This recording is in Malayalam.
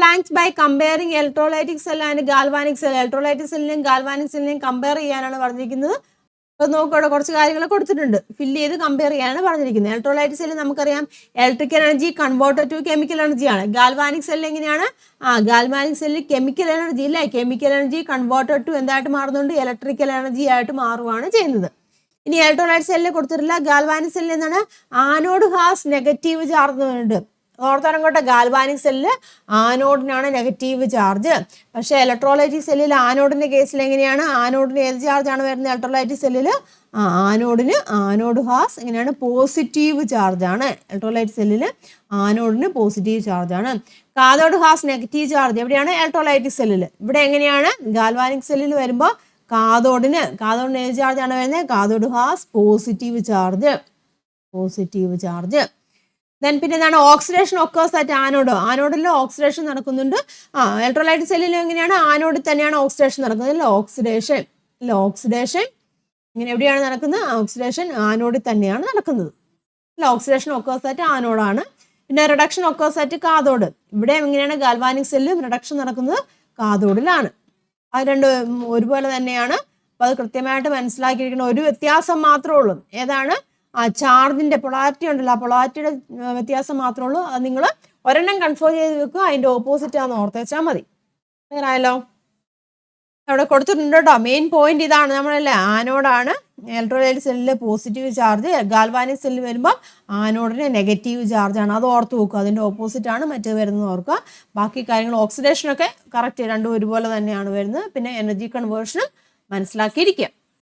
Ranked by comparing electrolytic cell and galvanic cell. Electrolytic സെല്ലിനെയും ഗാൽവാനിക് സെല്ലിനെയും കമ്പയർ ചെയ്യാനാണ് പറഞ്ഞിരിക്കുന്നത്. അപ്പോൾ നോക്കുക, കുറച്ച് കാര്യങ്ങൾ കൊടുത്തിട്ടുണ്ട്, ഫില്ല് ചെയ്ത് കമ്പയർ ചെയ്യാനാണ് പറഞ്ഞിരിക്കുന്നത്. ഇലക്ട്രോലൈറ്റിക് സെല്ലിൽ നമുക്കറിയാം electrical energy converted to chemical എനർജിയാണ്. ഗാൽവാനിക് സെല്ലിൽ എങ്ങനെയാണ്? ഗാൽവാനിക് സെല്ലിൽ കെമിക്കൽ എനർജി ഇല്ലേ, കെമിക്കൽ എനർജി കൺവേർട്ടഡ് ടു എന്തായിട്ട് മാറുന്നുണ്ട്? ഇലക്ട്രിക്കൽ എനർജി ആയിട്ട് മാറുകയാണ് ചെയ്യുന്നത്. ഇനി ഇലക്ട്രോലൈറ്റ് സെല്ലിൽ കൊടുത്തിട്ടില്ല. ഗാൽവാനിക് സെല്ലിൽ എന്താണ്? ആനോഡ് ഹാസ് നെഗറ്റീവ് ചാർജ് ഉണ്ട്. ഓർത്തരങ്കോട്ടെ, ഗാൽവാനിക് സെല്ലിൽ ആനോഡിനാണ് നെഗറ്റീവ് ചാർജ്. പക്ഷേ ഇലക്ട്രോലൈറ്റിക് സെല്ലിൽ ആനോഡിന്റെ കേസിൽ എങ്ങനെയാണ്? ആനോഡിന് ഏത് ചാർജാണ് വരുന്നത്? ഇലക്ട്രോലൈറ്റിക് സെല്ലിൽ ആനോഡ് ഹാസ് എങ്ങനെയാണ്? പോസിറ്റീവ് ചാർജാണ്. ഇലക്ട്രോലൈറ്റ് സെല്ലിൽ ആനോഡിന് പോസിറ്റീവ് ചാർജാണ്. കാഥോഡ് ഹാസ് നെഗറ്റീവ് ചാർജ് എവിടെയാണ്? ഇലക്ട്രോലൈറ്റിക് സെല്ലിൽ. ഇവിടെ എങ്ങനെയാണ്? ഗാൽവാനിക് സെല്ലിൽ വരുമ്പോൾ കാഥോഡിന് ഏത് ചാർജാണ് വരുന്നത്? Cathode has positive charge. Then പിന്നെ എന്താണ്? Oxidation occurs at anode. ആനോഡിൽ ഓക്സിഡേഷൻ നടക്കുന്നുണ്ട്. ഇലക്ട്രോലൈറ്റ് സെല്ലിൽ എങ്ങനെയാണ്? ആനോഡിൽ തന്നെയാണ് ഓക്സിഡേഷൻ നടക്കുന്നത്. ഓക്സിഡേഷൻ ഇങ്ങനെ എവിടെയാണ് നടക്കുന്നത്? ഓക്സിഡേഷൻ ആനോഡിൽ തന്നെയാണ് നടക്കുന്നത്. ഓക്സിഡേഷൻ ഒക്കേഴ്സ് അറ്റ് ആനോഡാണ്. പിന്നെ റിഡക്ഷൻ ഒക്കേഴ്സ് അറ്റ് കാഥോഡ്. ഇവിടെ എങ്ങനെയാണ്? ഗാൽവാനിക് സെല്ലിൽ റിഡക്ഷൻ നടക്കുന്നത് കാഥോഡിലാണ്. അത് രണ്ടും ഒരുപോലെ തന്നെയാണ്. അപ്പോൾ അത് കൃത്യമായിട്ട് മനസ്സിലാക്കിയിരിക്കണം. ഒരു വ്യത്യാസം മാത്രമേ ഉള്ളൂ. ഏതാണ്? ചാർജിന്റെ പൊളാരിറ്റി ഉണ്ടല്ലോ, ആ പൊളാരിറ്റിയുടെ വ്യത്യാസം മാത്രമേ ഉള്ളൂ. അത് നിങ്ങൾ ഒരെണ്ണം കൺഫേം ചെയ്ത് വെക്കുക, അതിന്റെ ഓപ്പോസിറ്റ് ആണെന്ന് ഓർത്ത് വെച്ചാൽ മതി. ക്ലിയർ ആയല്ലോ? അവിടെ കൊടുത്തിട്ടുണ്ട് കേട്ടോ. മെയിൻ പോയിന്റ് ഇതാണ്. നമ്മളല്ലേ, ആനോഡാണ് ഇലക്ട്രോലൈറ്റ് സെല്ലിലെ പോസിറ്റീവ് ചാർജ്, ഗാൽവാനിക് സെല്ലിൽ വരുമ്പോൾ ആനോഡിന് നെഗറ്റീവ് ചാർജ് ആണ്. അത് ഓർത്ത് വെക്കുക. അതിന്റെ ഓപ്പോസിറ്റ് ആണ് മറ്റേ വരുന്നത് ഓർക്കുക. ബാക്കി കാര്യങ്ങൾ ഓക്സിഡേഷനൊക്കെ കറക്റ്റ്, രണ്ടും ഒരുപോലെ തന്നെയാണ് വരുന്നത്. പിന്നെ എനർജി കൺവേർഷനും മനസ്സിലാക്കിയിരിക്കുക.